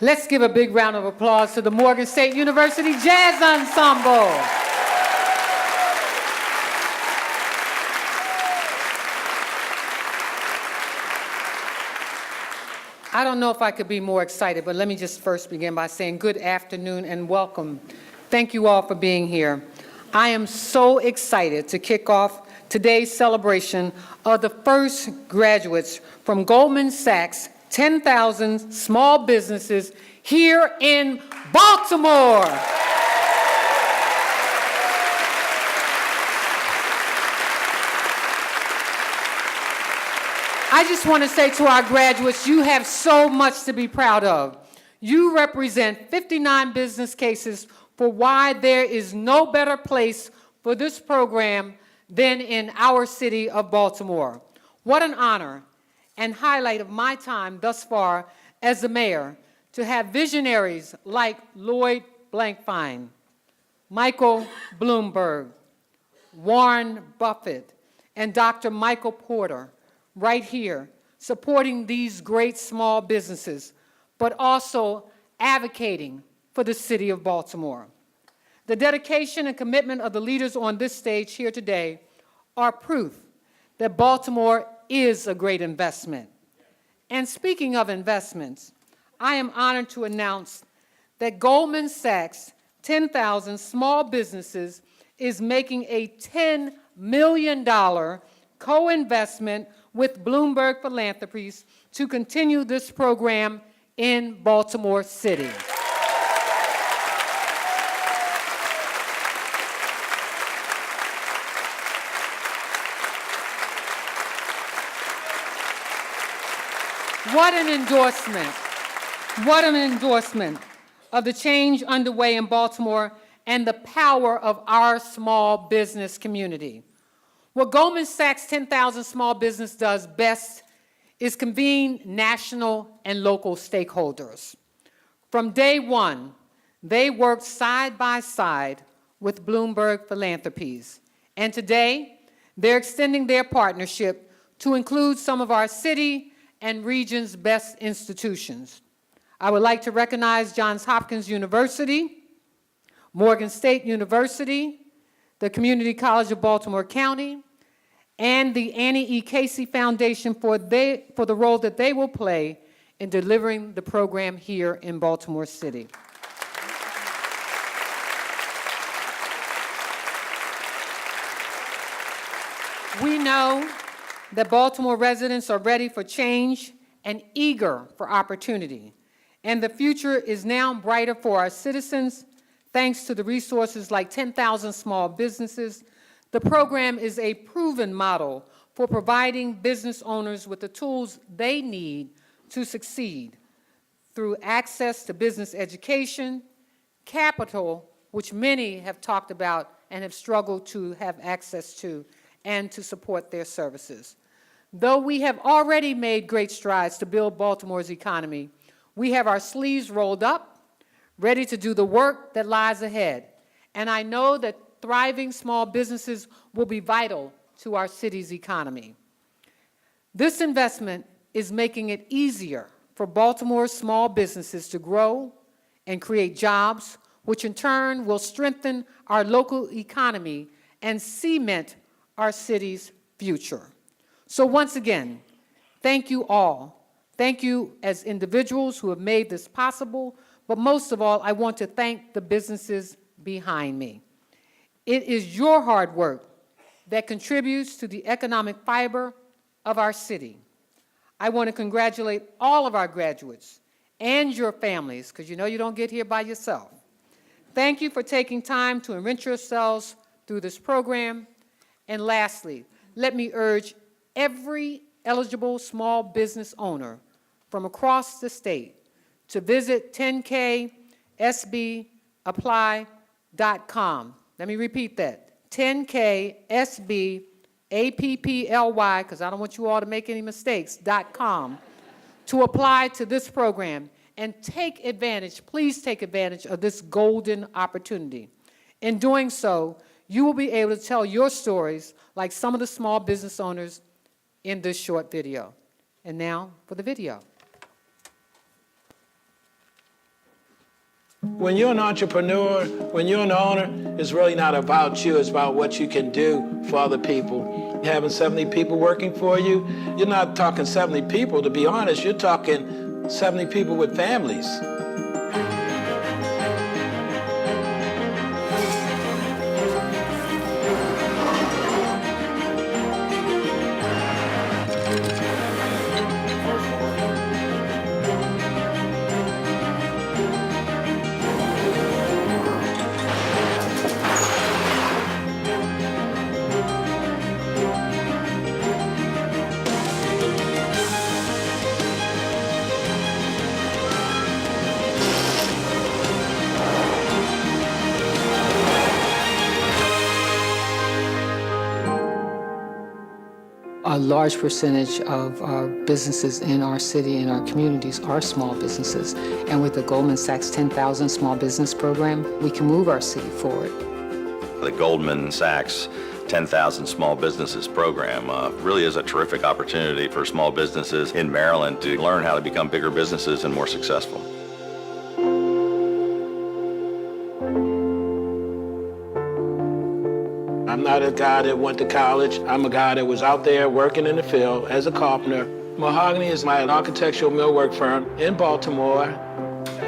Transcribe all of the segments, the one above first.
Let's give a big round of applause to the Morgan State University Jazz Ensemble. I don't know if I could be more excited, but let me just first begin by saying good afternoon and welcome. Thank you all for being here. I am so excited to kick off today's celebration of the first graduates from Goldman Sachs 10,000 Small Businesses here in Baltimore. I just want to say to our graduates, you have so much to be proud of. You represent 59 business cases for why there is no better place for this program than in our city of Baltimore. What an honor and highlight of my time thus far as the mayor to have visionaries like Lloyd Blankfein, Michael Bloomberg, Warren Buffett, and Dr. Michael Porter right here supporting these great small businesses, but also advocating for the city of Baltimore. The dedication and commitment of the leaders on this stage here today are proof that Baltimore is a great investment. And speaking of investments, I am honored to announce that Goldman Sachs 10,000 Small Businesses is making a $10 million co-investment with Bloomberg Philanthropies to continue this program in Baltimore City. What an endorsement of the change underway in Baltimore and the power of our small business community. What Goldman Sachs 10,000 Small Business does best is convene national and local stakeholders. From day one, they worked side by side with Bloomberg Philanthropies. And today, they're extending their partnership to include some of our city and region's best institutions. I would like to recognize Johns Hopkins University, Morgan State University, the Community College of Baltimore County, and the Annie E. Casey Foundation for the role that they will play in delivering the program here in Baltimore City. We know that Baltimore residents are ready for change and eager for opportunity. And the future is now brighter for our citizens thanks to the resources like 10,000 Small Businesses. The program is a proven model for providing business owners with the tools they need to succeed through access to business education, capital, which many have talked about and have struggled to have access to, and to support their services. Though we have already made great strides to build Baltimore's economy, we have our sleeves rolled up, ready to do the work that lies ahead. And I know that thriving small businesses will be vital to our city's economy. This investment is making it easier for Baltimore's small businesses to grow and create jobs, which in turn will strengthen our local economy and cement our city's future. So once again, thank you all. Thank you as individuals who have made this possible, but most of all, I want to thank the businesses behind me. It is your hard work that contributes to the economic fiber of our city. I want to congratulate all of our graduates and your families, because you know you don't get here by yourself. Thank you for taking time to enrich yourselves through this program. And lastly, let me urge every eligible small business owner from across the state to visit 10ksbapply.com. Let me repeat that, 10ksbapply, because I don't want you all to make any mistakes, .com, to apply to this program and take advantage, please take advantage of this golden opportunity. In doing so, you will be able to tell your stories like some of the small business owners in this short video. And now for the video. When you're an entrepreneur, when you're an owner, it's really not about you, it's about what you can do for other people. Having 70 people working for you, you're not talking 70 people, to be honest, you're talking 70 people with families. A large percentage of our businesses in our city and our communities are small businesses. And with the Goldman Sachs 10,000 Small Business Program, we can move our city forward. The Goldman Sachs 10,000 Small Businesses Program really is a terrific opportunity for small businesses in Maryland to learn how to become bigger businesses and more successful. I'm not a guy that went to college. I'm a guy that was out there working in the field as a carpenter. Mahogany is my architectural millwork firm in Baltimore.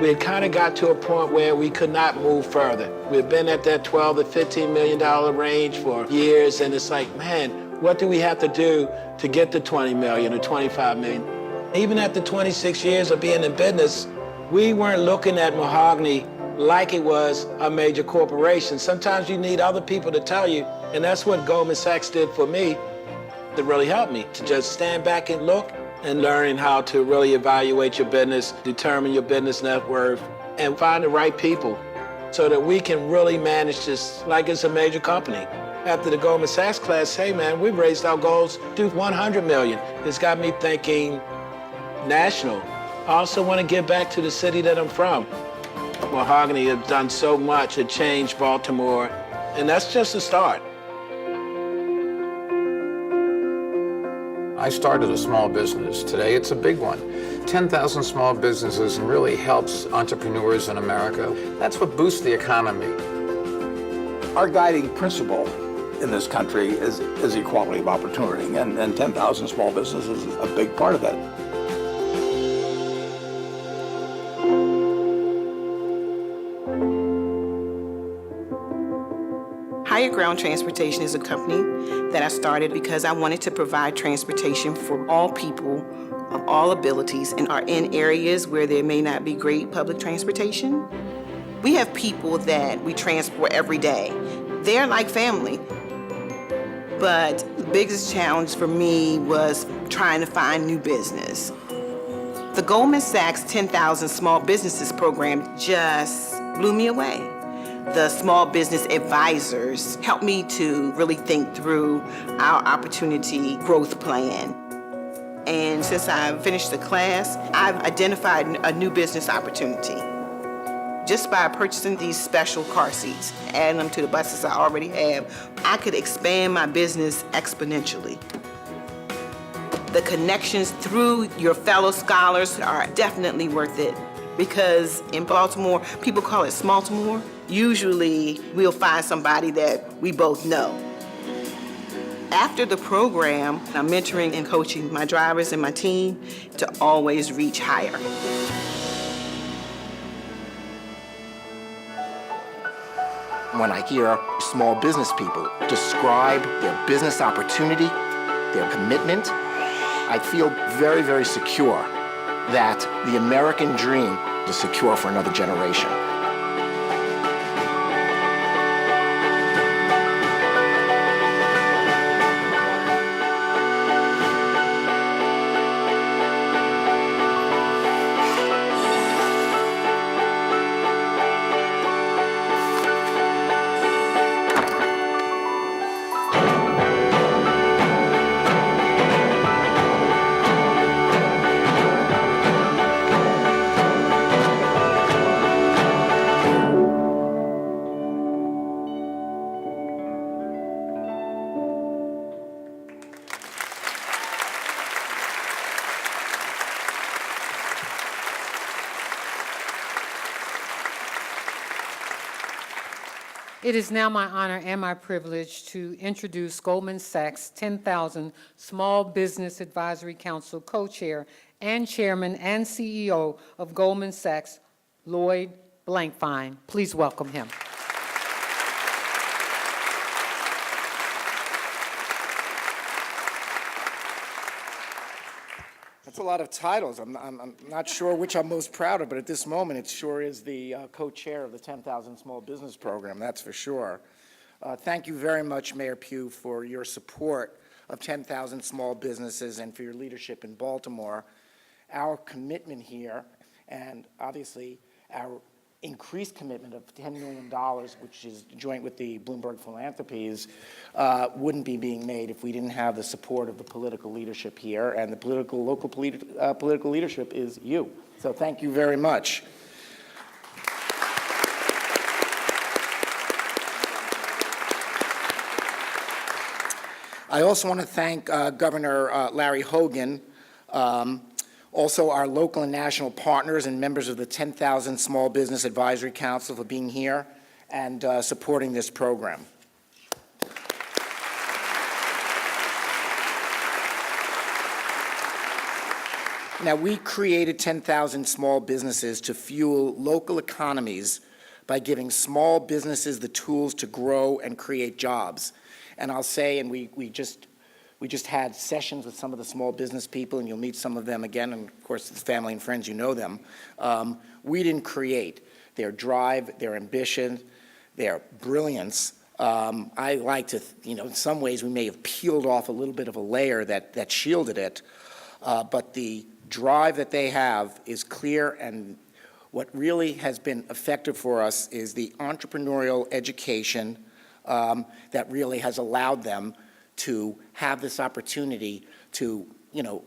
We had kind of got to a point where we could not move further. We've been at that $12 to $15 million range for years, and it's like, man, what do we have to do to get to 20 million or 25 million? Even after 26 years of being in business, we weren't looking at Mahogany like it was a major corporation. Sometimes you need other people to tell you, and that's what Goldman Sachs did for me. It really helped me to just stand back and look and learning how to really evaluate your business, determine your business net worth, and find the right people so that we can really manage this like it's a major company. After the Goldman Sachs class, hey man, we've raised our goals to 100 million. It's got me thinking national. I also want to give back to the city that I'm from. Mahogany has done so much to change Baltimore, and that's just a start. I started a small business. Today it's a big one. 10,000 small businesses and really helps entrepreneurs in America. That's what boosts the economy. Our guiding principle in this country is equality of opportunity, and 10,000 small businesses is a big part of that. Higher Ground Transportation is a company that I started because I wanted to provide transportation for all people of all abilities and are in areas where there may not be great public transportation. We have people that we transport every day. They're like family. But the biggest challenge for me was trying to find new business. The Goldman Sachs 10,000 Small Businesses Program just blew me away. The small business advisors helped me to really think through our opportunity growth plan. And since I finished the class, I've identified a new business opportunity. Just by purchasing these special car seats, adding them to the buses I already have, I could expand my business exponentially. The connections through your fellow scholars are definitely worth it, because in Baltimore, people call it Smaltimore. Usually, we'll find somebody that we both know. After the program, I'm mentoring and coaching my drivers and my team to always reach higher. When I hear small business people describe their business opportunity, their commitment, I feel very, very secure that the American dream is secure for another generation. It is now my honor and my privilege to introduce Goldman Sachs 10,000 Small Business Advisory Council co-chair and chairman and CEO of Goldman Sachs, Lloyd Blankfein. Please welcome him. That's a lot of titles. I'm not sure which I'm most proud of, but at this moment, it sure is the co-chair of the 10,000 Small Business Program, that's for sure. Thank you very much, Mayor Pugh, for your support of 10,000 small businesses and for your leadership in Baltimore. Our commitment here, and obviously our increased commitment of $10 million, which is joint with the Bloomberg Philanthropies, wouldn't be being made if we didn't have the support of the political leadership here, and the local political leadership is you. So thank you very much. I also want to thank Governor Larry Hogan, also our local and national partners and members of the 10,000 Small Business Advisory Council for being here and supporting this program. Now, we created 10,000 small businesses to fuel local economies by giving small businesses the tools to grow and create jobs. And I'll say, and we just had sessions with some of the small business people, and you'll meet some of them again, and of course, it's family and friends, you know them. We didn't create their drive, their ambition, their brilliance. I like to, in some ways, we may have peeled off a little bit of a layer that shielded it, but the drive that they have is clear, and what really has been effective for us is the entrepreneurial education that really has allowed them to have this opportunity to,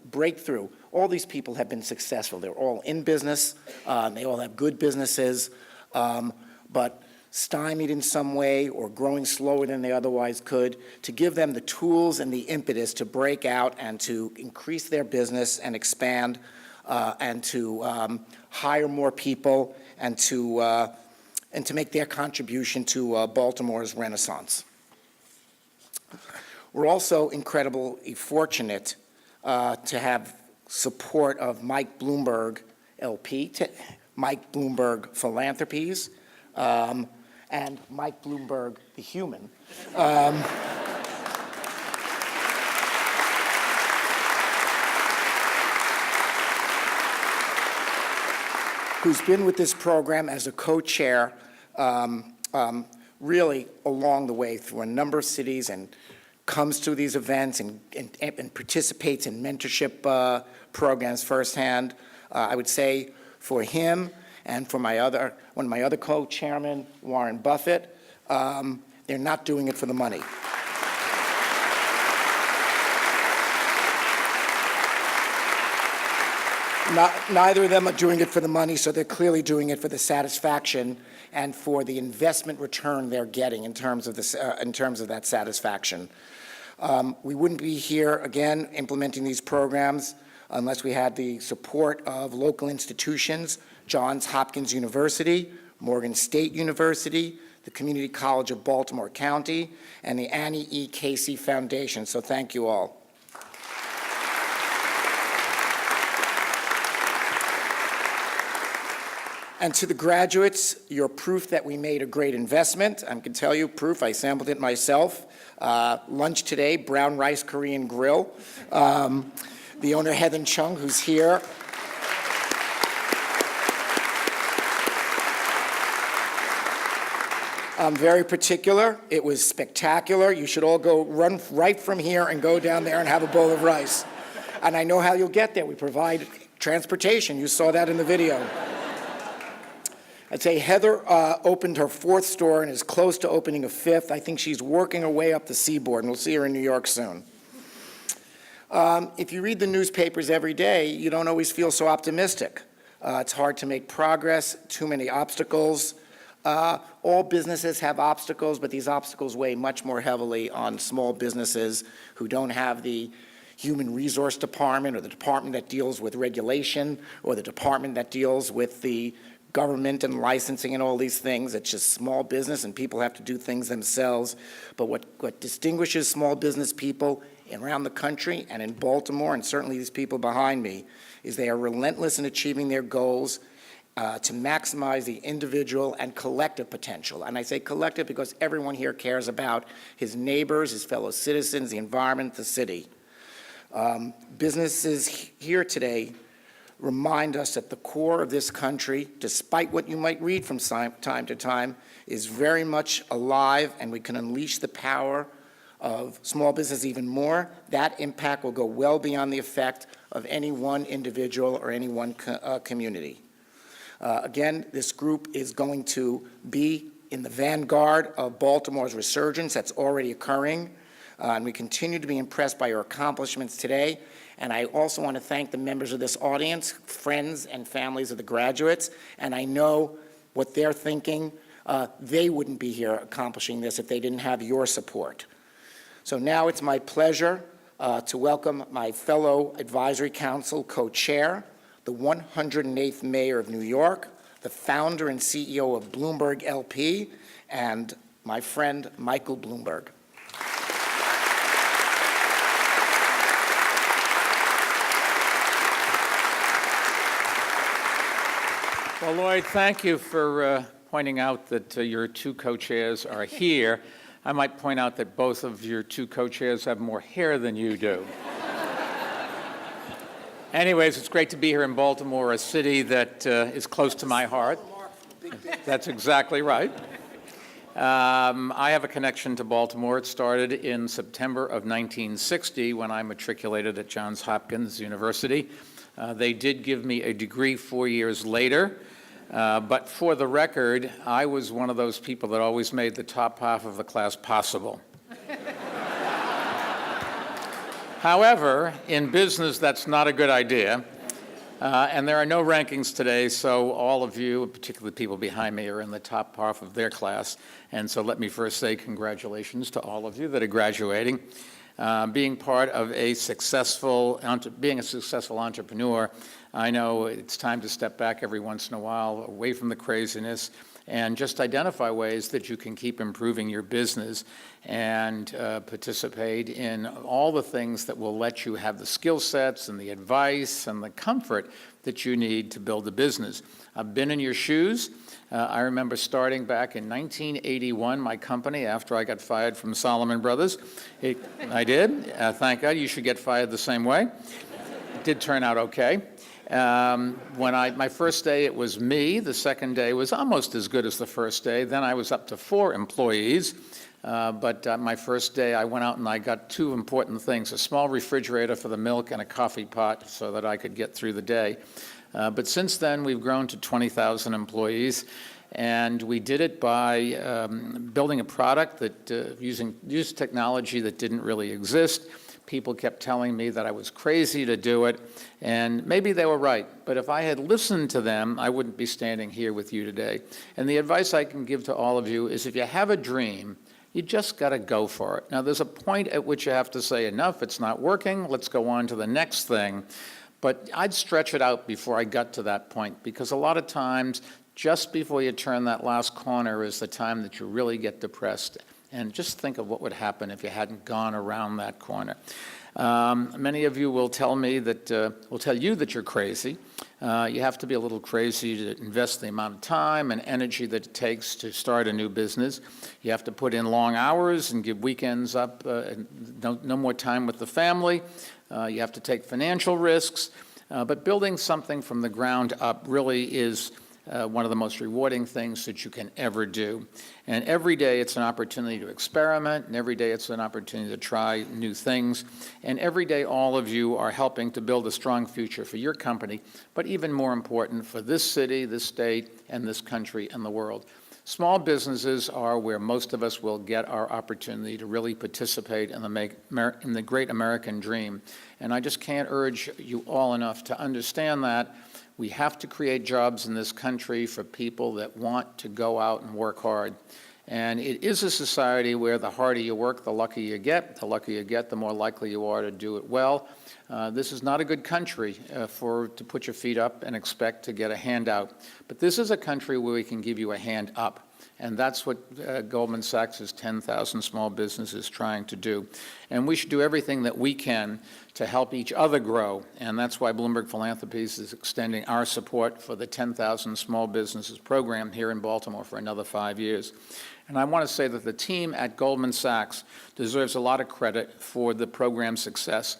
break through. All these people have been successful. They're all in business. They all have good businesses, but stymied in some way or growing slower than they otherwise could, to give them the tools and the impetus to break out and to increase their business and expand and to hire more people and to make their contribution to Baltimore's renaissance. We're also incredibly fortunate to have support of Mike Bloomberg LP, Mike Bloomberg Philanthropies, and Mike Bloomberg the human. Who's been with this program as a co-chair really along the way through a number of cities and comes to these events and participates in mentorship programs firsthand. I would say for him and for one of my other co-chairmen, Warren Buffett, they're not doing it for the money. Neither of them are doing it for the money, so they're clearly doing it for the satisfaction and for the investment return they're getting in terms of that satisfaction. We wouldn't be here again implementing these programs unless we had the support of local institutions, Johns Hopkins University, Morgan State University, the Community College of Baltimore County, and the Annie E. Casey Foundation. So thank you all. And to the graduates, you're proof that we made a great investment. I can tell you proof, I sampled it myself. Lunch today, brown rice Korean grill. The owner, Heather Chung, who's here. I'm very particular. It was spectacular. You should all run right from here and go down there and have a bowl of rice. And I know how you'll get there. We provide transportation. You saw that in the video. I'd say Heather opened her 4th store and is close to opening a 5th. I think she's working her way up the seaboard, and we'll see her in New York soon. If you read the newspapers every day, you don't always feel so optimistic. It's hard to make progress, too many obstacles. All businesses have obstacles, but these obstacles weigh much more heavily on small businesses who don't have the human resource department or the department that deals with regulation or the department that deals with the government and licensing and all these things. It's just small business, and people have to do things themselves. But what distinguishes small business people around the country and in Baltimore, and certainly these people behind me, is they are relentless in achieving their goals to maximize the individual and collective potential. And I say collective because everyone here cares about his neighbors, his fellow citizens, the environment, the city. Businesses here today remind us that the core of this country, despite what you might read from time to time, is very much alive, and we can unleash the power of small business even more. That impact will go well beyond the effect of any one individual or any one community. Again, this group is going to be in the vanguard of Baltimore's resurgence that's already occurring, and we continue to be impressed by your accomplishments today. And I also want to thank the members of this audience, friends and families of the graduates, and I know what they're thinking. They wouldn't be here accomplishing this if they didn't have your support. So now it's my pleasure to welcome my fellow Advisory Council co-chair, the 108th Mayor of New York, the founder and CEO of Bloomberg LP, and my friend Michael Bloomberg. Well, Lloyd, thank you for pointing out that your two co-chairs are here. I might point out that both of your two co-chairs have more hair than you do. Anyways, it's great to be here in Baltimore, a city that is close to my heart. That's exactly right. I have a connection to Baltimore. It started in September of 1960 when I matriculated at Johns Hopkins University. They did give me a degree 4 years later, but for the record, I was one of those people that always made the top half of the class possible. However, in business, that's not a good idea, and there are no rankings today, so all of you, particularly people behind me, are in the top half of their class, and so let me first say congratulations to all of you that are graduating. Being part of being a successful entrepreneur, I know it's time to step back every once in a while, away from the craziness, and just identify ways that you can keep improving your business and participate in all the things that will let you have the skill sets and the advice and the comfort that you need to build a business. I've been in your shoes. I remember starting back in 1981, my company, after I got fired from Salomon Brothers. I did. Thank God. You should get fired the same way. It did turn out okay. My first day, it was me. The second day was almost as good as the first day. Then I was up to 4 employees. But my first day, I went out and I got 2 important things, a small refrigerator for the milk and a coffee pot so that I could get through the day. But since then, we've grown to 20,000 employees, and we did it by building a product that used technology that didn't really exist. People kept telling me that I was crazy to do it, and maybe they were right. But if I had listened to them, I wouldn't be standing here with you today. And the advice I can give to all of you is if you have a dream, you just got to go for it. Now, there's a point at which you have to say, enough, it's not working, let's go on to the next thing. But I'd stretch it out before I got to that point, because a lot of times, just before you turn that last corner is the time that you really get depressed. And just think of what would happen if you hadn't gone around that corner. Many of you will tell me that, will tell you that you're crazy. You have to be a little crazy to invest the amount of time and energy that it takes to start a new business. You have to put in long hours and give weekends up, no more time with the family. You have to take financial risks. But building something from the ground up really is one of the most rewarding things that you can ever do. And every day it's an opportunity to experiment, and every day it's an opportunity to try new things. And every day all of you are helping to build a strong future for your company, but even more important for this city, this state, and this country and the world. Small businesses are where most of us will get our opportunity to really participate in the great American dream. And I just can't urge you all enough to understand that. We have to create jobs in this country for people that want to go out and work hard. And it is a society where the harder you work, the luckier you get. The luckier you get, the more likely you are to do it well. This is not a good country to put your feet up and expect to get a handout. But this is a country where we can give you a hand up. And that's what Goldman Sachs' 10,000 small businesses is trying to do. And we should do everything that we can to help each other grow. And that's why Bloomberg Philanthropies is extending our support for the 10,000 Small Businesses program here in Baltimore for another 5 years. And I want to say that the team at Goldman Sachs deserves a lot of credit for the program's success,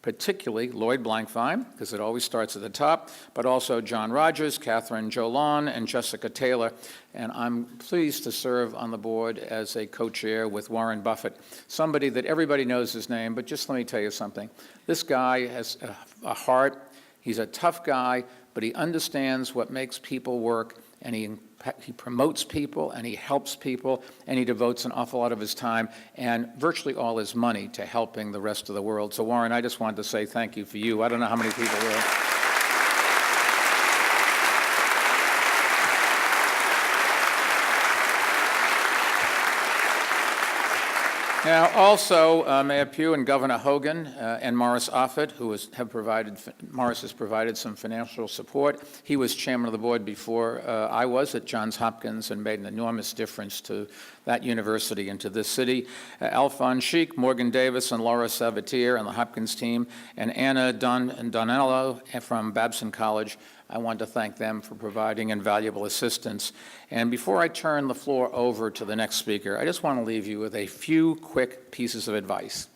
particularly Lloyd Blankfein, because it always starts at the top, but also John Rogers, Catherine Jolon, and Jessica Taylor. And I'm pleased to serve on the board as a co-chair with Warren Buffett, somebody that everybody knows his name, but just let me tell you something. This guy has a heart. He's a tough guy, but he understands what makes people work, and he promotes people, and he helps people, and he devotes an awful lot of his time and virtually all his money to helping the rest of the world. So, Warren, I just wanted to say thank you for you. I don't know how many people will. Now, also, Mayor Pugh and Governor Hogan and Morris Offit, Morris has provided some financial support. He was chairman of the board before I was at Johns Hopkins and made an enormous difference to that university and to this city. Alphonse Sheik, Morgan Davis, and Laura Sabatier and the Hopkins team, and Anna Donello from Babson College. I want to thank them for providing invaluable assistance. And before I turn the floor over to the next speaker, I just want to leave you with a few quick pieces of advice.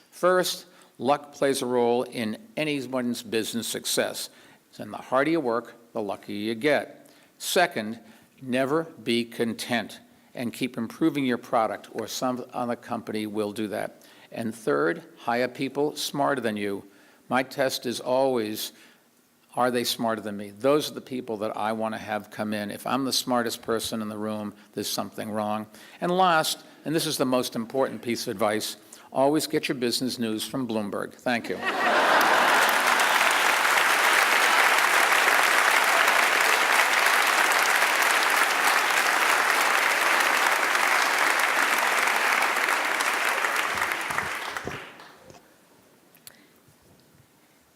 First, luck plays a role in anyone's business success. And the harder you work, the luckier you get. Second, never be content and keep improving your product, or some other company will do that. And third, hire people smarter than you. My test is always, are they smarter than me? Those are the people that I want to have come in. If I'm the smartest person in the room, there's something wrong. And last, and this is the most important piece of advice, always get your business news from Bloomberg. Thank you.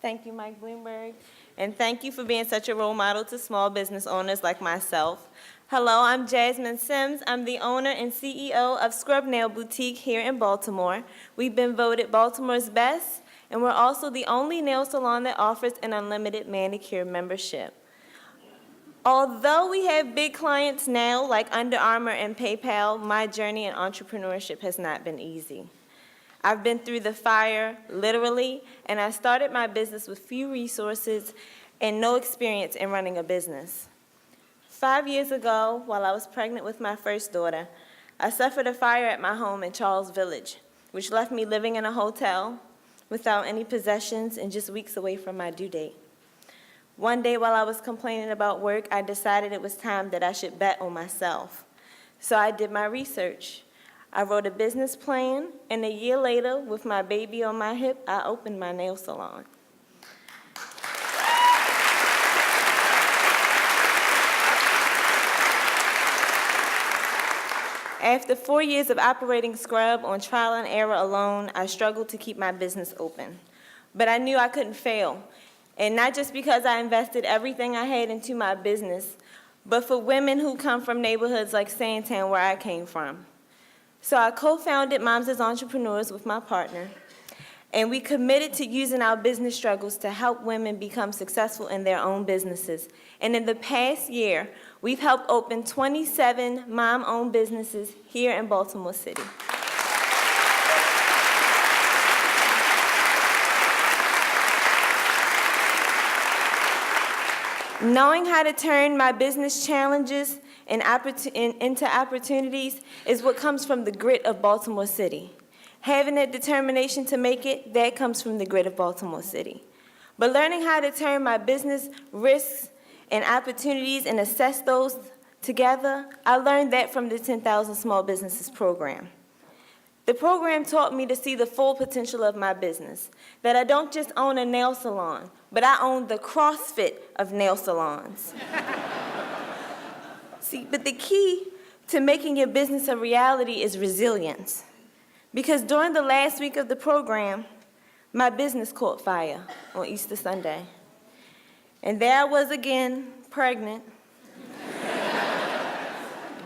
Thank you, Mike Bloomberg. And thank you for being such a role model to small business owners like myself. Hello, I'm Jasmine Sims. I'm the owner and CEO of Scrub Nail Boutique here in Baltimore. We've been voted Baltimore's best, and we're also the only nail salon that offers an unlimited manicure membership. Although we have big clients now, like Under Armour and PayPal, my journey in entrepreneurship has not been easy. I've been through the fire, literally, and I started my business with few resources and no experience in running a business. 5 years ago, while I was pregnant with my first daughter, I suffered a fire at my home in Charles Village, which left me living in a hotel without any possessions and just weeks away from my due date. One day while I was complaining about work, I decided it was time that I should bet on myself. So I did my research. I wrote a business plan, and a year later, with my baby on my hip, I opened my nail salon. After 4 years of operating Scrub on trial and error alone, I struggled to keep my business open. But I knew I couldn't fail, and not just because I invested everything I had into my business, but for women who come from neighborhoods like Sandtown, where I came from. So I co-founded Moms as Entrepreneurs with my partner, and we committed to using our business struggles to help women become successful in their own businesses. And in the past year, we've helped open 27 mom-owned businesses here in Baltimore City. Knowing how to turn my business challenges into opportunities is what comes from the grit of Baltimore City. Having that determination to make it, that comes from the grit of Baltimore City. But learning how to turn my business risks and opportunities and assess those together, I learned that from the 10,000 Small Businesses program. The program taught me to see the full potential of my business, that I don't just own a nail salon, but I own the CrossFit of nail salons. See, but the key to making your business a reality is resilience. Because during the last week of the program, my business caught fire on Easter Sunday. And there I was again, pregnant,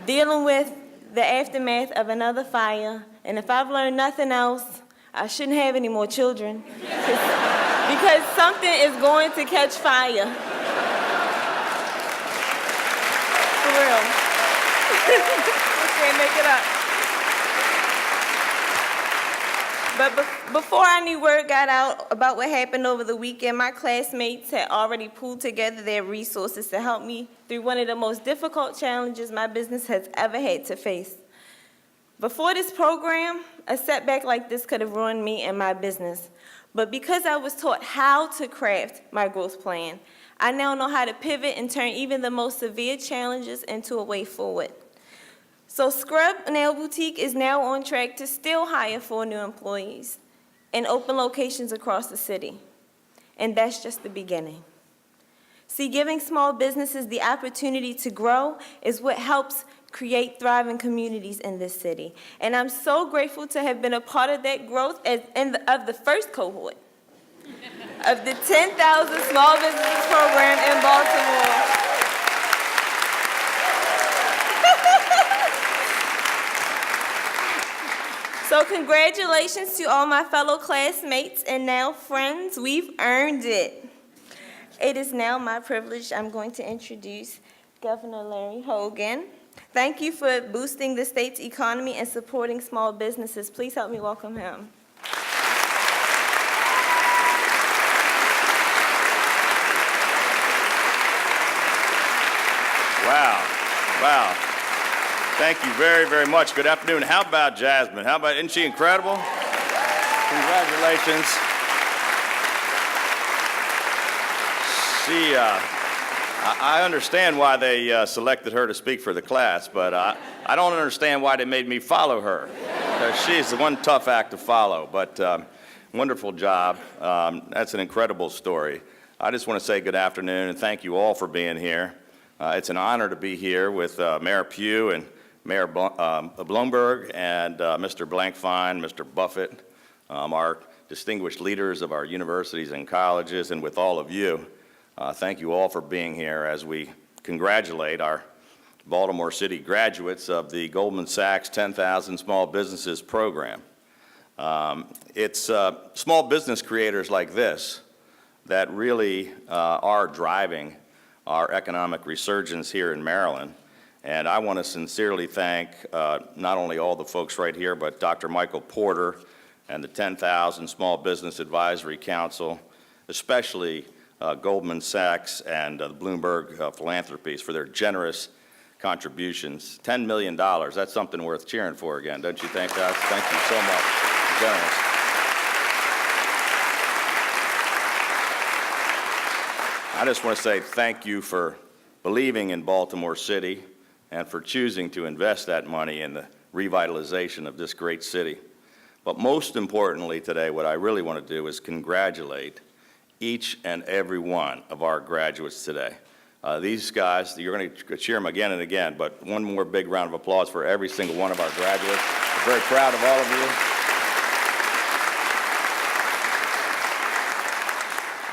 dealing with the aftermath of another fire. And if I've learned nothing else, I shouldn't have any more children because something is going to catch fire. For real. Can't make it up. But before any word got out about what happened over the weekend, my classmates had already pulled together their resources to help me through one of the most difficult challenges my business has ever had to face. Before this program, a setback like this could have ruined me and my business. But because I was taught how to craft my growth plan, I now know how to pivot and turn even the most severe challenges into a way forward. So Scrub Nail Boutique is now on track to still hire 4 new employees and open locations across the city. And that's just the beginning. See, giving small businesses the opportunity to grow is what helps create thriving communities in this city. And I'm so grateful to have been a part of that growth of the first cohort of the 10,000 Small Businesses Program in Baltimore. So congratulations to all my fellow classmates and now friends. We've earned it. It is now my privilege. I'm going to introduce Governor Larry Hogan. Thank you for boosting the state's economy and supporting small businesses. Please help me welcome him. Wow. Thank you very, very much. Good afternoon. How about Jasmine? Isn't she incredible? Congratulations. I understand why they selected her to speak for the class, but I don't understand why they made me follow her. Because she's the one tough act to follow, but wonderful job. That's an incredible story. I just want to say good afternoon and thank you all for being here. It's an honor to be here with Mayor Pugh and Mayor Bloomberg and Mr. Blankfein, Mr. Buffett, our distinguished leaders of our universities and colleges, and with all of you. Thank you all for being here as we congratulate our Baltimore City graduates of the Goldman Sachs 10,000 Small Businesses Program. It's small business creators like this that really are driving our economic resurgence here in Maryland. And I want to sincerely thank not only all the folks right here, but Dr. Michael Porter and the 10,000 Small Business Advisory Council, especially Goldman Sachs and the Bloomberg Philanthropies for their generous contributions. $10 million, that's something worth cheering for again, don't you think, guys? Thank you so much. Generous. I just want to say thank you for believing in Baltimore City and for choosing to invest that money in the revitalization of this great city. But most importantly today, what I really want to do is congratulate each and every one of our graduates today. These guys, you're going to cheer them again and again, but one more big round of applause for every single one of our graduates. We're very proud of all of you.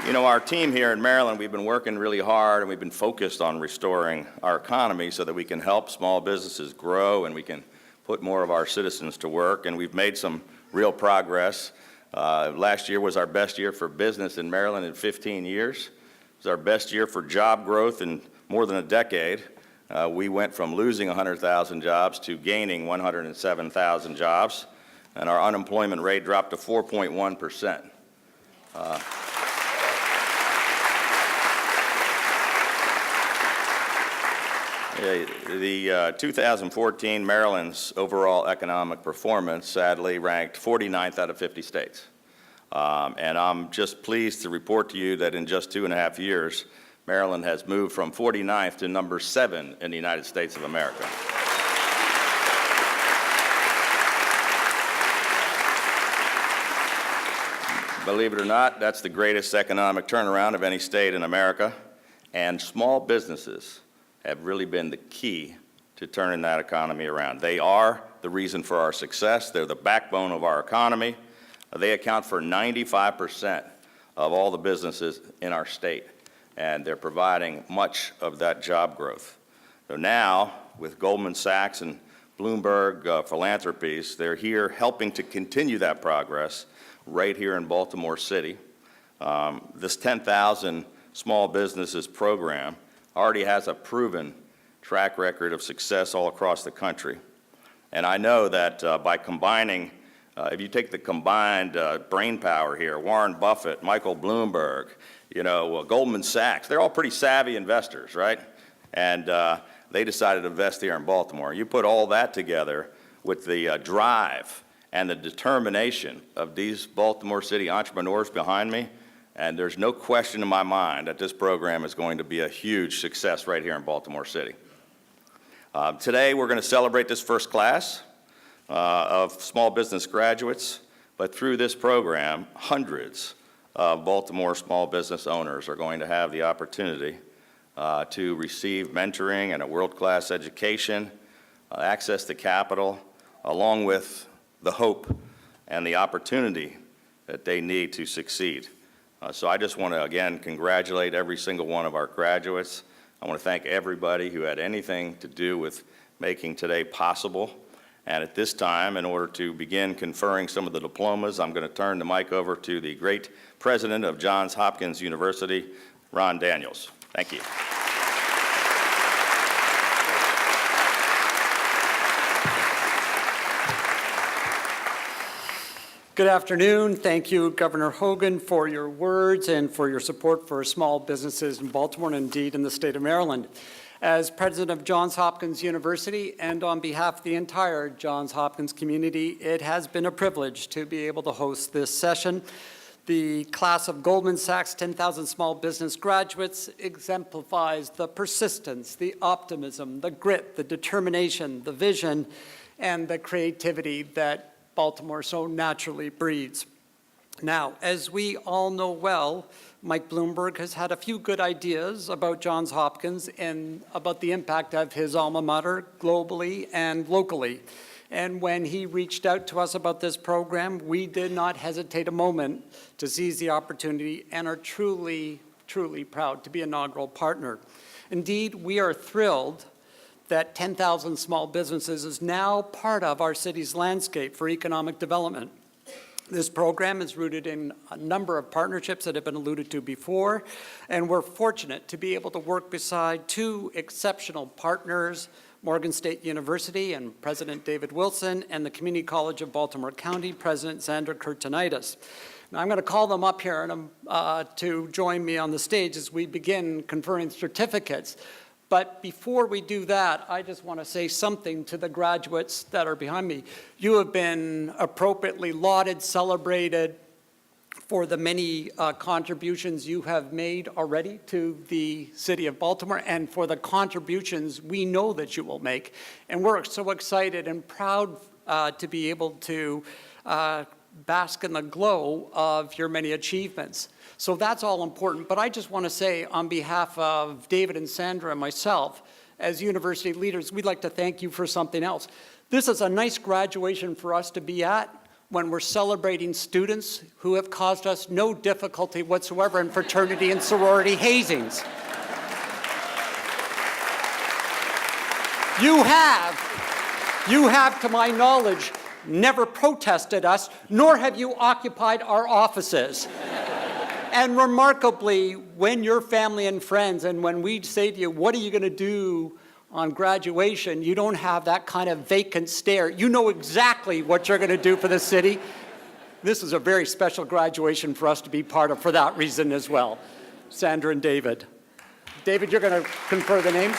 You know, our team here in Maryland, we've been working really hard and we've been focused on restoring our economy so that we can help small businesses grow and we can put more of our citizens to work, and we've made some real progress. Last year was our best year for business in Maryland in 15 years. It was our best year for job growth in more than a decade. We went from losing 100,000 jobs to gaining 107,000 jobs, and our unemployment rate dropped to 4.1%. The 2014 Maryland's overall economic performance sadly ranked 49th out of 50 states. And I'm just pleased to report to you that in just 2.5 years, Maryland has moved from 49th to number 7 in the United States of America. Believe it or not, that's the greatest economic turnaround of any state in America, and small businesses have really been the key to turning that economy around. They are the reason for our success. They're the backbone of our economy. They account for 95% of all the businesses in our state, and they're providing much of that job growth. So now, with Goldman Sachs and Bloomberg Philanthropies, they're here helping to continue that progress right here in Baltimore City. This 10,000 Small Businesses program already has a proven track record of success all across the country. And I know that by combining, if you take the combined brain power here, Warren Buffett, Michael Bloomberg, Goldman Sachs, they're all pretty savvy investors, right? And they decided to invest here in Baltimore. You put all that together with the drive and the determination of these Baltimore City entrepreneurs behind me, and there's no question in my mind that this program is going to be a huge success right here in Baltimore City. Today, we're going to celebrate this first class of small business graduates, but through this program, hundreds of Baltimore small business owners are going to have the opportunity to receive mentoring and a world-class education, access to capital, along with the hope and the opportunity that they need to succeed. So I just want to, again, congratulate every single one of our graduates. I want to thank everybody who had anything to do with making today possible. And at this time, in order to begin conferring some of the diplomas, I'm going to turn the mic over to the great president of Johns Hopkins University, Ron Daniels. Thank you. Good afternoon. Thank you, Governor Hogan, for your words and for your support for small businesses in Baltimore and indeed in the state of Maryland. As president of Johns Hopkins University and on behalf of the entire Johns Hopkins community, it has been a privilege to be able to host this session. The class of Goldman Sachs 10,000 small business graduates exemplifies the persistence, the optimism, the grit, the determination, the vision, and the creativity that Baltimore so naturally breeds. Now, as we all know well, Mike Bloomberg has had a few good ideas about Johns Hopkins and about the impact of his alma mater globally and locally. And when he reached out to us about this program, we did not hesitate a moment to seize the opportunity and are truly, truly proud to be an inaugural partner. Indeed, we are thrilled that 10,000 small businesses is now part of our city's landscape for economic development. This program is rooted in a number of partnerships that have been alluded to before, and we're fortunate to be able to work beside two exceptional partners, Morgan State University and President David Wilson, and the Community College of Baltimore County, President Sandra Kurtenitis. Now, I'm going to call them up here to join me on the stage as we begin conferring certificates. But before we do that, I just want to say something to the graduates that are behind me. You have been appropriately lauded, celebrated for the many contributions you have made already to the city of Baltimore and for the contributions we know that you will make. And we're so excited and proud to be able to bask in the glow of your many achievements. So that's all important, but I just want to say on behalf of David and Sandra and myself, as university leaders, we'd like to thank you for something else. This is a nice graduation for us to be at when we're celebrating students who have caused us no difficulty whatsoever in fraternity and sorority hazings. You have, to my knowledge, never protested us, nor have you occupied our offices. And remarkably, when your family and friends, and when we say to you, what are you going to do on graduation, you don't have that kind of vacant stare. You know exactly what you're going to do for the city. This is a very special graduation for us to be part of for that reason as well. Sandra and David. David, you're going to confer the names.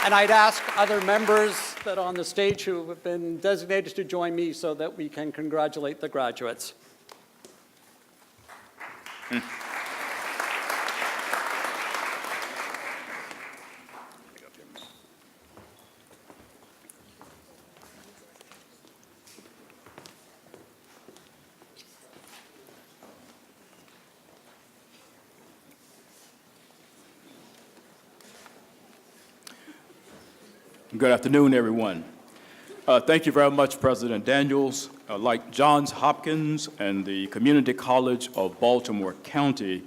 And I'd ask other members that are on the stage who have been designated to join me so that we can congratulate the graduates. Good afternoon, everyone. Thank you very much, President Daniels. Like Johns Hopkins and the Community College of Baltimore County,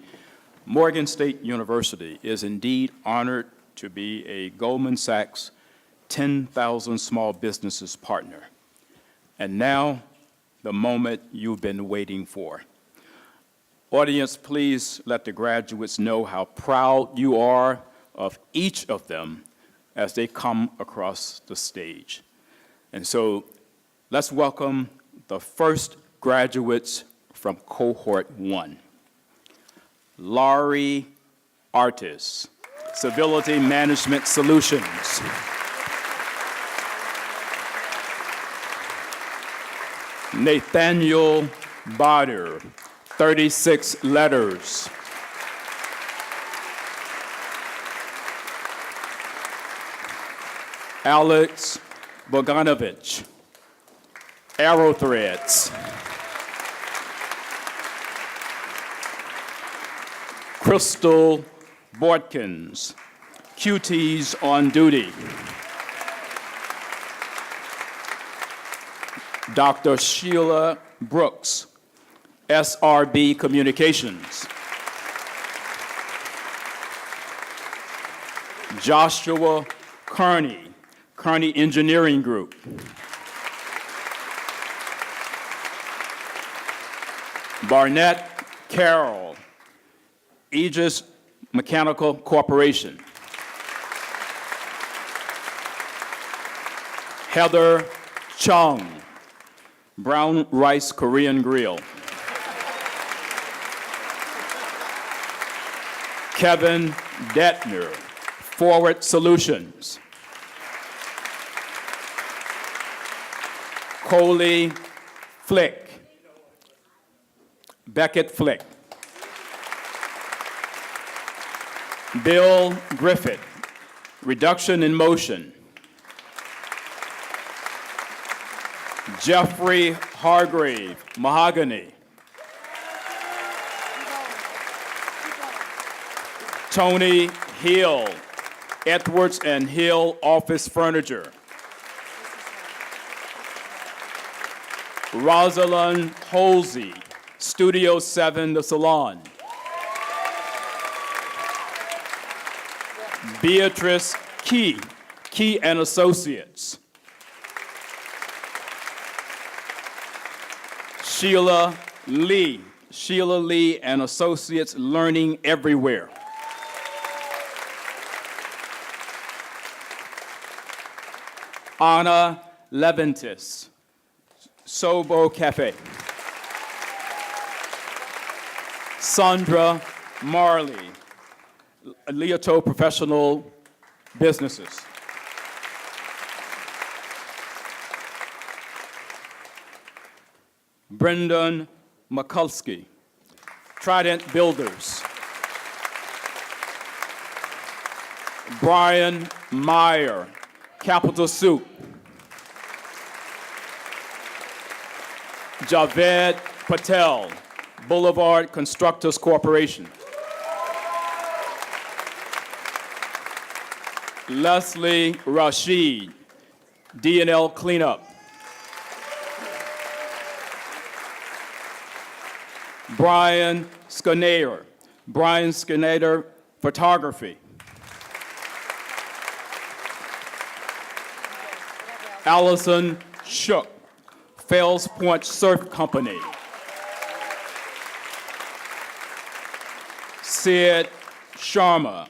Morgan State University is indeed honored to be a Goldman Sachs 10,000 Small Businesses partner. And now, the moment you've been waiting for. Audience, please let the graduates know how proud you are of each of them as they come across the stage. And so let's welcome the first graduates from Cohort 1. Laurie Artis, Civility Management Solutions. Nathaniel Bader, 36 letters. Alex Bogdanovich, Aerothreads. Crystal Bortkins, QTs on duty. Dr. Sheila Brooks, SRB Communications. Joshua Kearney, Kearney Engineering Group. Barnett Carroll, Aegis Mechanical Corporation. Heather Chung, Brown Rice Korean Grill. Kevin Detner, Forward Solutions. Coley Flick, Beckett Flick. Bill Griffith, Reduction in Motion. Jeffrey Hargrave, Mahogany. Tony Hill, Edwards and Hill Office Furniture. Rosalind Holsey, Studio 7, The Salon. Beatrice Key, Key and Associates. Sheila Lee and Associates Learning Everywhere. Anna Leventis, Sobo Cafe. Sandra Marley, Leoto Professional Businesses. Brendan Mikulski, Trident Builders. Brian Meyer, Capital Soup. Javed Patel, Boulevard Constructors Corporation. Leslie Rashid, D&L Cleanup. Brian Skenater, Brian Skenater Photography. Allison Shook, Fells Point Surf Company. Sid Sharma,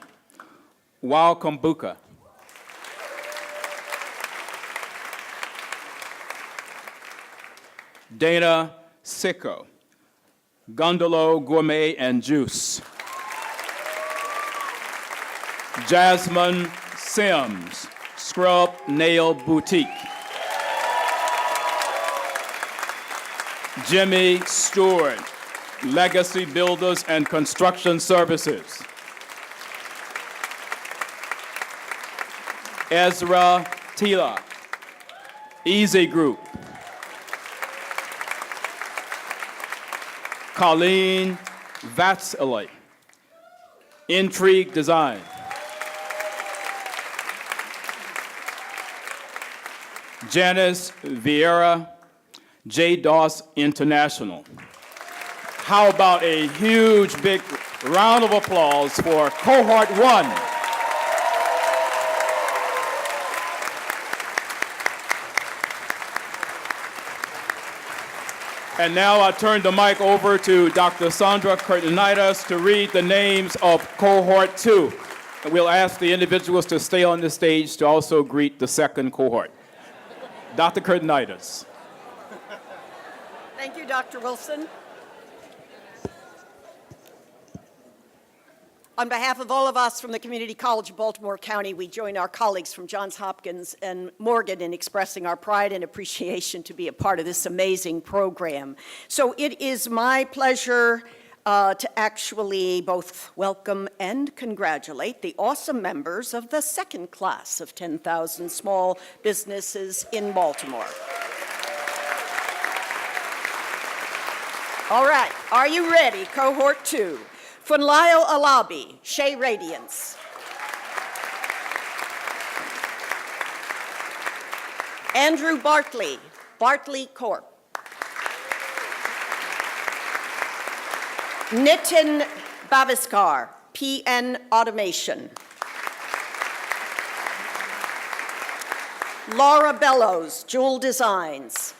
Wild Kombucha. Dana Sicko, Gondolo Gourmet and Juice. Jasmine Sims, Scrub Nail Boutique. Jimmy Stewart, Legacy Builders and Construction Services. Ezra Tila, Easy Group. Colleen Vatsily, Intrigue Design. Janice Vieira, J. Doss International. How about a huge, big round of applause for Cohort 1? And now I turn the mic over to Dr. Sandra Curtinitis to read the names of Cohort 2. And we'll ask the individuals to stay on the stage to also greet the second cohort. Dr. Curtinitis. Thank you, Dr. Wilson. On behalf of all of us from the Community College of Baltimore County, we join our colleagues from Johns Hopkins and Morgan in expressing our pride and appreciation to be a part of this amazing program. So it is my pleasure to actually both welcome and congratulate the awesome members of the second class of 10,000 small businesses in Baltimore. All right, are you ready? Cohort 2. Funlayo Alabi, Shea Radiance. Andrew Bartley, Bartley Corp. Nitin Baviskar, PN Automation. Laura Bellows, Jewel Designs.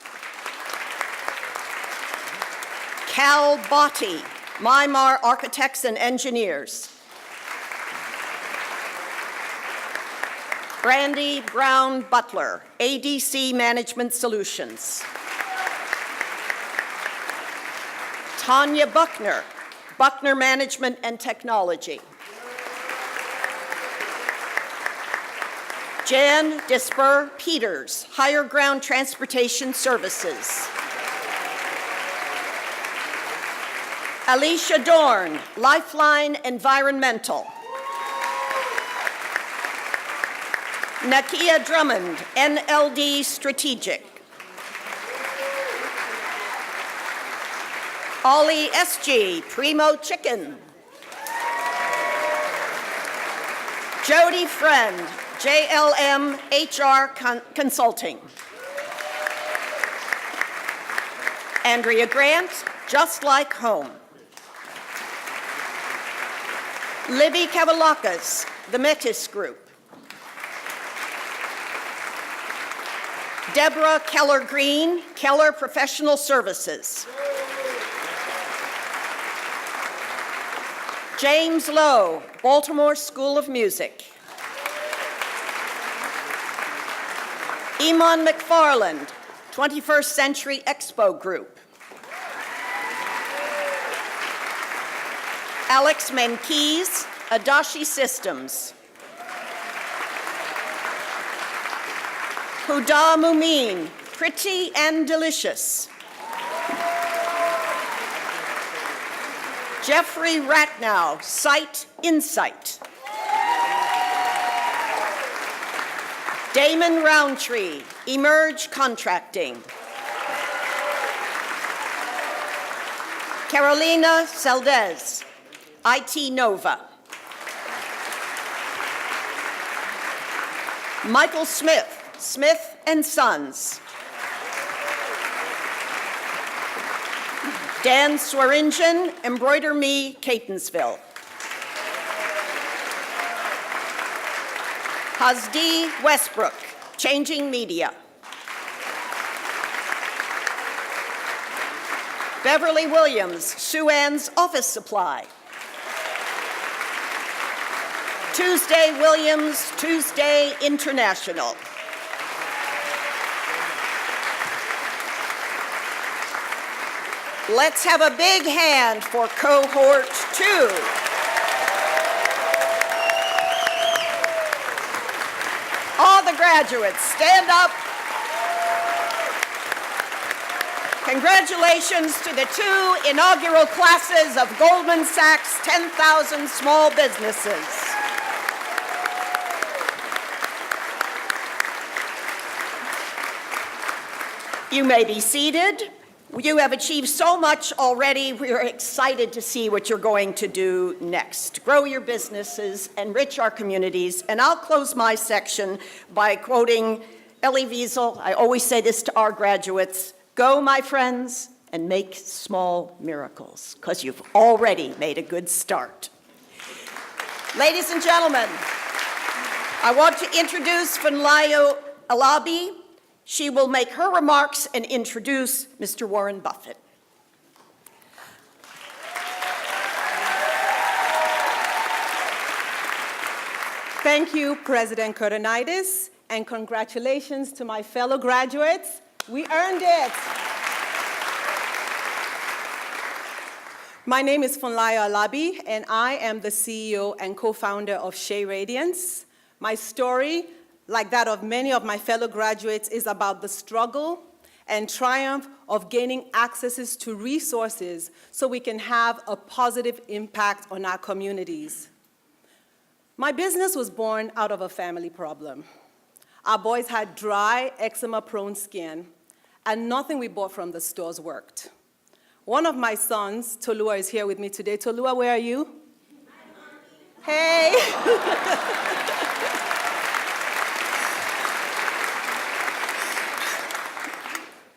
Cal Botti, Mymar Architects and Engineers. Brandy Brown Butler, ADC Management Solutions. Tanya Buckner, Buckner Management and Technology. Jan Disper Peters, Higher Ground Transportation Services. Alicia Dorn, Lifeline Environmental. Nakia Drummond, NLD Strategic. Ollie SG, Primo Chicken. Jody Friend, JLM HR Consulting. Andrea Grant, Just Like Home. Libby Kavalakas, the Metis Group. Deborah Keller Green, Keller Professional Services. James Lowe, Baltimore School of Music. Iman McFarland, 21st Century Expo Group. Alex Menkees, Adashi Systems. Huda Mumin, Pretty and Delicious. Jeffrey Ratnow, Site Insight. Damon Roundtree, Emerge Contracting. Carolina Seldez, IT Nova. Michael Smith, Smith and Sons. Dan Swearingen, Embroider Me, Catonsville. Hasdi Westbrook, Changing Media. Beverly Williams, Sue-Ann's Office Supply. Tuesday Williams, Tuesday International. Let's have a big hand for Cohort 2. All the graduates, stand up. Congratulations to the 2 inaugural classes of Goldman Sachs 10,000 Small Businesses. You may be seated. You have achieved so much already. We are excited to see what you're going to do next. Grow your businesses, enrich our communities, and I'll close my section by quoting Elie Wiesel, I always say this to our graduates, go, my friends, and make small miracles, because you've already made a good start. Ladies and gentlemen, I want to introduce Funlayo Alabi. She will make her remarks and introduce Mr. Warren Buffett. Thank you, President Kourtnidis, and congratulations to my fellow graduates. We earned it. My name is Funlayo Alabi, and I am the CEO and co-founder of Shea Radiance. My story, like that of many of my fellow graduates, is about the struggle and triumph of gaining access to resources so we can have a positive impact on our communities. My business was born out of a family problem. Our boys had dry, eczema-prone skin, and nothing we bought from the stores worked. One of my sons, Tolua, is here with me today. Tolua, where are you? Hey!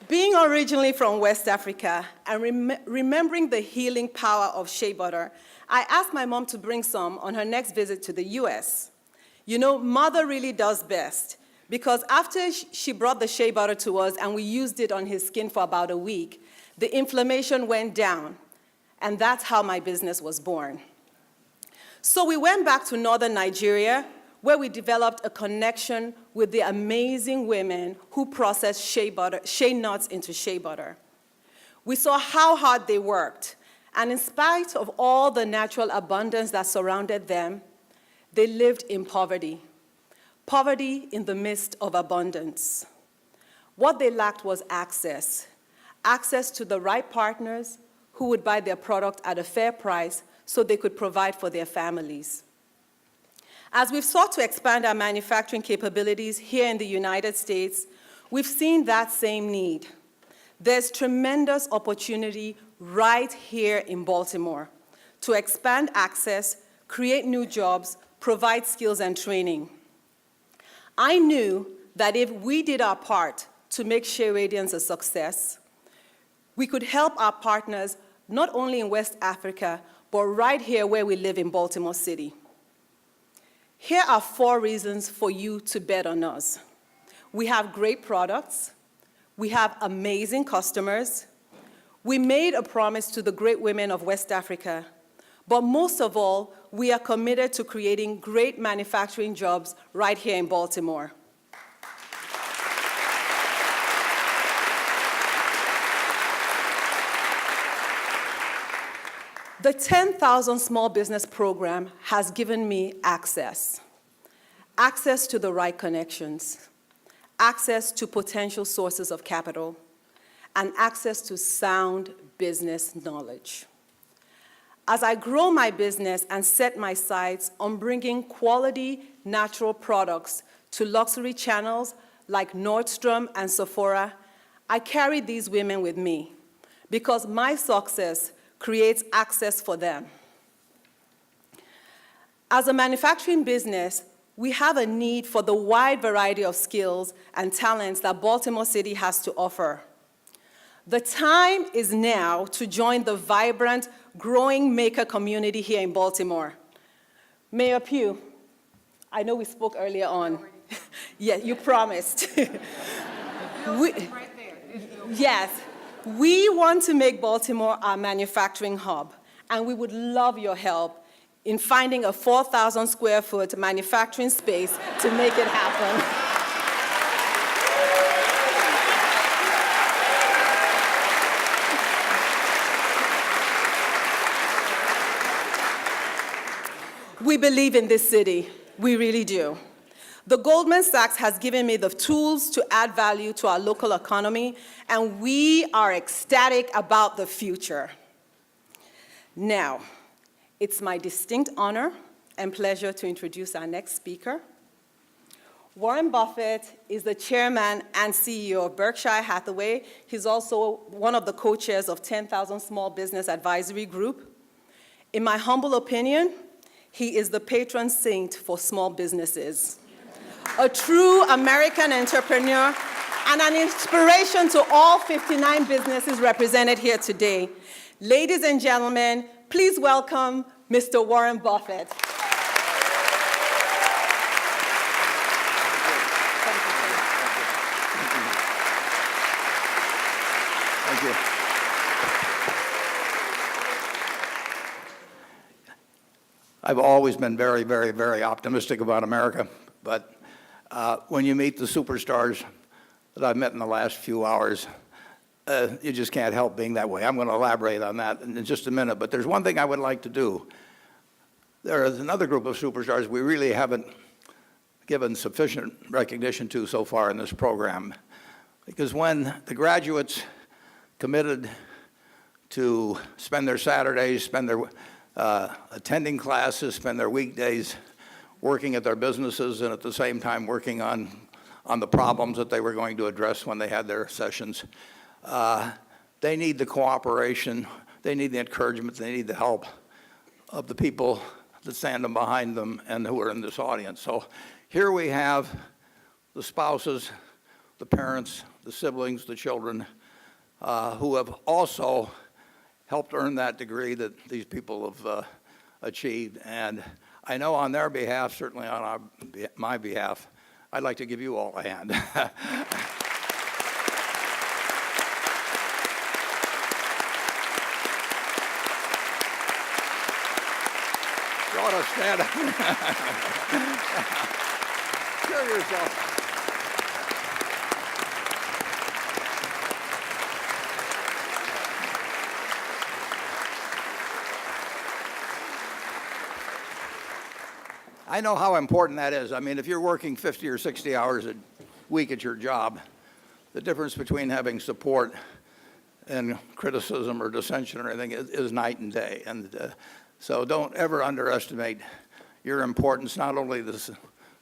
Being originally from West Africa and remembering the healing power of shea butter, I asked my mom to bring some on her next visit to the US. You know, mother really does best, because after she brought the shea butter to us and we used it on his skin for about a week, the inflammation went down, and that's how my business was born. So we went back to northern Nigeria, where we developed a connection with the amazing women who process shea nuts into shea butter. We saw how hard they worked, and in spite of all the natural abundance that surrounded them, they lived in poverty. Poverty in the midst of abundance. What they lacked was access to the right partners who would buy their product at a fair price so they could provide for their families. As we've sought to expand our manufacturing capabilities here in the United States, we've seen that same need. There's tremendous opportunity right here in Baltimore to expand access, create new jobs, provide skills and training. I knew that if we did our part to make Shea Radiance a success, we could help our partners not only in West Africa, but right here where we live in Baltimore City. Here are 4 reasons for you to bet on us. We have great products. We have amazing customers. We made a promise to the great women of West Africa. But most of all, we are committed to creating great manufacturing jobs right here in Baltimore. The 10,000 Small Business Program has given me access to the right connections, access to potential sources of capital, and access to sound business knowledge. As I grow my business and set my sights on bringing quality natural products to luxury channels like Nordstrom and Sephora, I carry these women with me because my success creates access for them. As a manufacturing business, we have a need for the wide variety of skills and talents that Baltimore City has to offer. The time is now to join the vibrant, growing maker community here in Baltimore. Mayor Pugh, I know we spoke earlier on. Yeah, you promised. Yes, we want to make Baltimore our manufacturing hub, and we would love your help in finding a 4,000 square foot manufacturing space to make it happen. We believe in this city. We really do. The Goldman Sachs has given me the tools to add value to our local economy, and we are ecstatic about the future. Now, it's my distinct honor and pleasure to introduce our next speaker. Warren Buffett is the chairman and CEO of Berkshire Hathaway. He's also one of the co-chairs of 10,000 Small Business Advisory Group. In my humble opinion, he is the patron saint for small businesses. a true American entrepreneur, and an inspiration to all 59 businesses represented here today. Ladies and gentlemen, please welcome Mr. Warren Buffett. Thank you. I've always been very, very, very optimistic about America, but when you meet the superstars that I've met in the last few hours, you just can't help being that way. I'm going to elaborate on that in just a minute, but there's one thing I would like to do. There is another group of superstars we really haven't given sufficient recognition to so far in this program, because when the graduates committed to spend their Saturdays, spend their attending classes, spend their weekdays working at their businesses and at the same time working on the problems that they were going to address when they had their sessions. They need the cooperation, they need the encouragement, they need the help of the people that stand behind them and who are in this audience. So here we have the spouses, the parents, the siblings, the children, who have also helped earn that degree that these people have achieved. And I know on their behalf, certainly on my behalf, I'd like to give you all a hand. You ought to stand up. Cheer yourself. I know how important that is. I mean, if you're working 50 or 60 hours a week at your job, the difference between having support and criticism or dissension or anything is night and day. And so don't ever underestimate your importance, not only the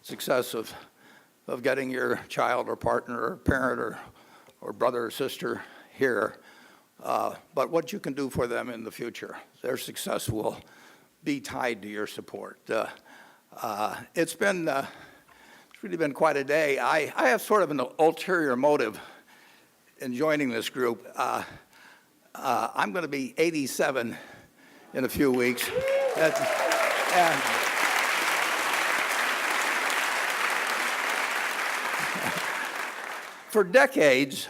success of getting your child or partner or parent or brother or sister here, but what you can do for them in the future. Their success will be tied to your support. It's really been quite a day. I have sort of an ulterior motive in joining this group. I'm going to be 87 in a few weeks. For decades,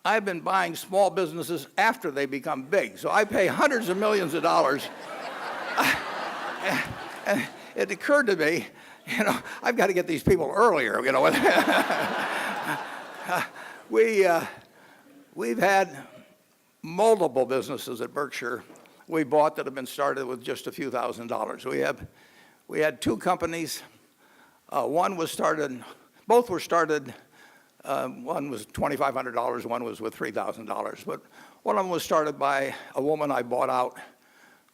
I've been buying small businesses after they become big. So I pay hundreds of millions of dollars. And it occurred to me, I've got to get these people earlier, We've had multiple businesses at Berkshire we bought that have been started with just a few $1,000s. We had two companies. Both were started, one was $2,500, one was with $3,000. But one of them was started by a woman I bought out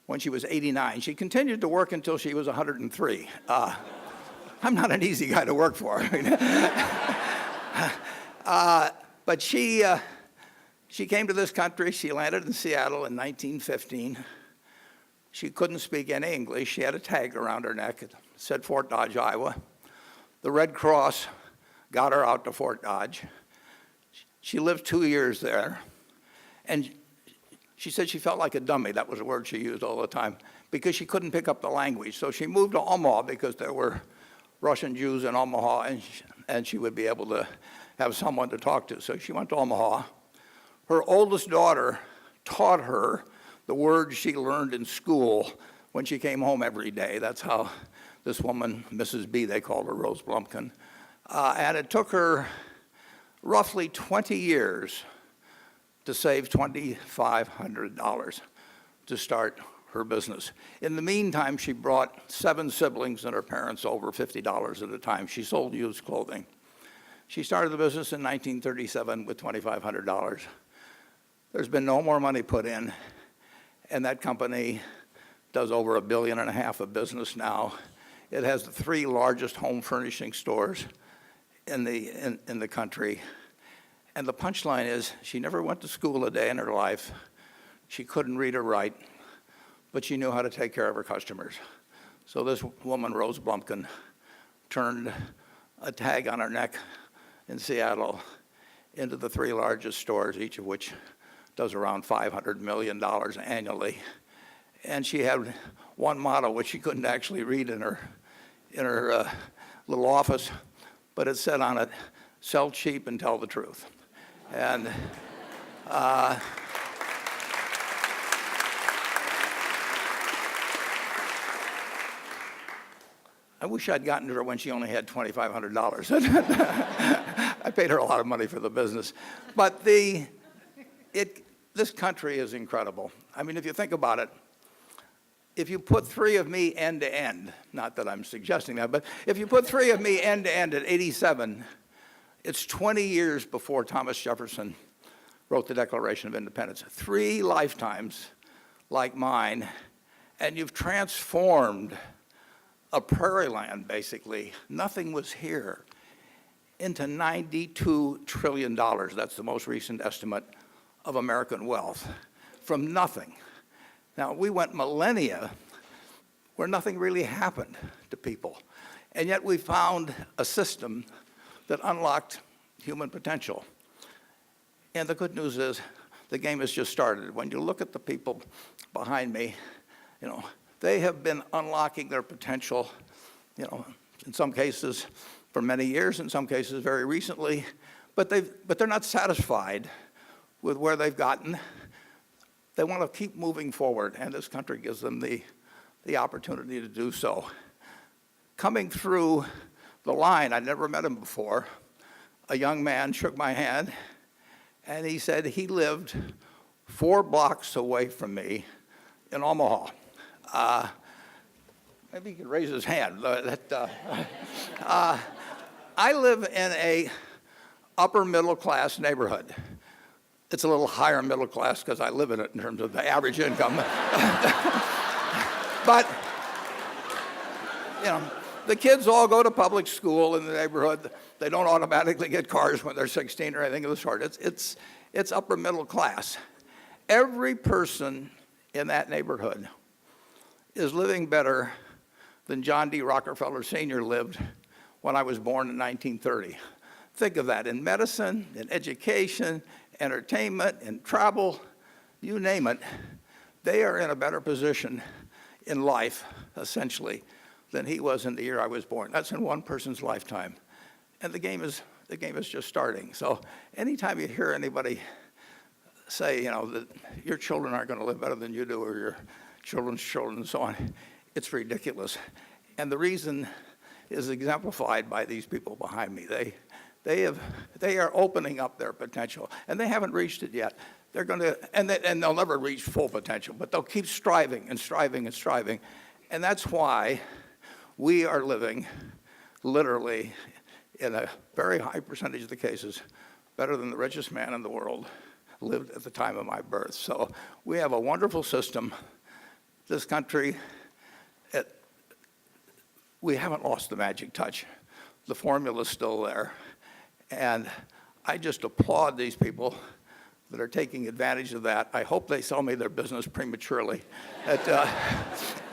when she was 89. She continued to work until she was 103. I'm not an easy guy to work for. But she came to this country. She landed in Seattle in 1915. She couldn't speak any English. She had a tag around her neck. It said Fort Dodge, Iowa. The Red Cross got her out to Fort Dodge. She lived 2 years there. And she said she felt like a dummy. That was a word she used all the time, because she couldn't pick up the language. So she moved to Omaha because there were Russian Jews in Omaha, and she would be able to have someone to talk to. So she went to Omaha. Her oldest daughter taught her the words she learned in school when she came home every day. That's how this woman, Mrs. B, they called her, Rose Blumpkin. And it took her roughly 20 years to save $2,500 to start her business. In the meantime, she brought 7 siblings and her parents over $50 at a time. She sold used clothing. She started the business in 1937 with $2,500. There's been no more money put in, and that company does over $1.5 billion of business now. It has the 3 largest home furnishing stores in the country. And the punchline is, she never went to school a day in her life. She couldn't read or write, but she knew how to take care of her customers. So this woman, Rose Blumpkin, turned a tag on her neck in Seattle into the 3 largest stores, each of which does around $500 million annually. And she had one motto, which she couldn't actually read in her little office, but it said on it, "Sell cheap and tell the truth." And I wish I'd gotten to her when she only had $2,500. I paid her a lot of money for the business. But this country is incredible. I mean, if you think about it, if you put 3 of me end to end, not that I'm suggesting that, but if you put 3 of me end to end at 87, it's 20 years before Thomas Jefferson wrote the Declaration of Independence. 3 lifetimes like mine, and you've transformed a prairie land, basically. Nothing was here, into $92 trillion. That's the most recent estimate of American wealth, from nothing. Now, we went millennia where nothing really happened to people, and yet we found a system that unlocked human potential. And the good news is the game has just started. When you look at the people behind me, they have been unlocking their potential, in some cases for many years, in some cases very recently, but they're not satisfied with where they've gotten. They want to keep moving forward, and this country gives them the opportunity to do so. Coming through the line, I'd never met him before, a young man shook my hand, and he said he lived 4 blocks away from me in Omaha. Maybe he could raise his hand. I live in a upper middle class neighborhood. It's a little higher middle class because I live in it in terms of the average income. But, the kids all go to public school in the neighborhood. They don't automatically get cars when they're 16 or anything of the sort. It's upper middle class. Every person in that neighborhood is living better than John D. Rockefeller Sr. lived when I was born in 1930. Think of that, in medicine, in education, entertainment, in travel, you name it, they are in a better position in life, essentially, than he was in the year I was born. That's in one person's lifetime. And the game is just starting. So anytime you hear anybody say, that your children aren't going to live better than you do, or your children's children and so on, it's ridiculous. And the reason is exemplified by these people behind me. They are opening up their potential, and they haven't reached it yet. They're going to, and they'll never reach full potential, but they'll keep striving and striving and striving. And that's why we are living, literally, in a very high percentage of the cases, better than the richest man in the world lived at the time of my birth. So we have a wonderful system. This country, we haven't lost the magic touch. The formula's still there. And I just applaud these people that are taking advantage of that. I hope they sell me their business prematurely.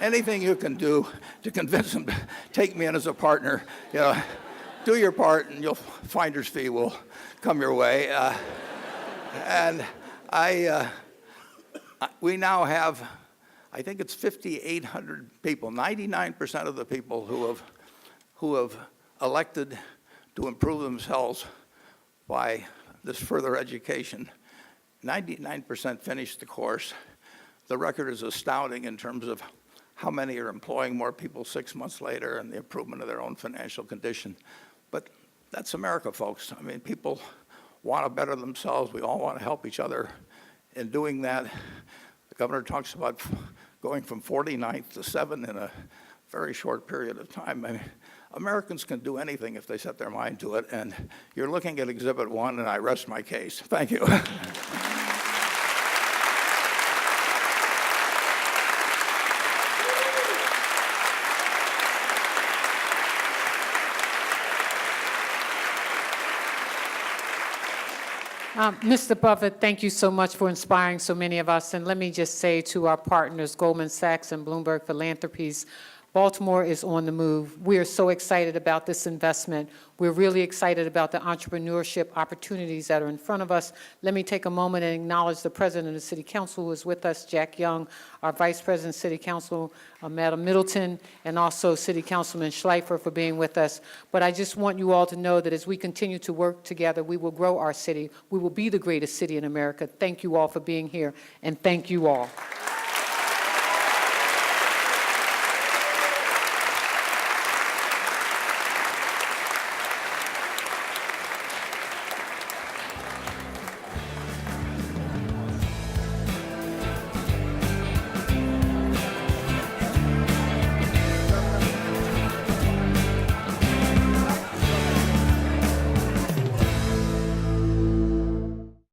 Anything you can do to convince them to take me in as a partner, do your part, and finder's fee will come your way. And we now have, I think it's 5,800 people, 99% of the people who have elected to improve themselves by this further education. 99% finished the course. The record is astounding in terms of how many are employing more people 6 months later and the improvement of their own financial condition. But that's America, folks. I mean, people want to better themselves. We all want to help each other. In doing that, the governor talks about going from 49th to 7th in a very short period of time. I mean, Americans can do anything if they set their mind to it, and you're looking at Exhibit 1, and I rest my case. Thank you. Mr. Buffett, thank you so much for inspiring so many of us. And let me just say to our partners, Goldman Sachs and Bloomberg Philanthropies, Baltimore is on the move. We are so excited about this investment. We're really excited about the entrepreneurship opportunities that are in front of us. Let me take a moment and acknowledge the President of the City Council who is with us, Jack Young, our Vice President of City Council, Madam Middleton, and also City Councilman Schleifer for being with us. But I just want you all to know that as we continue to work together, we will grow our city. We will be the greatest city in America. Thank you all for being here, and thank you all.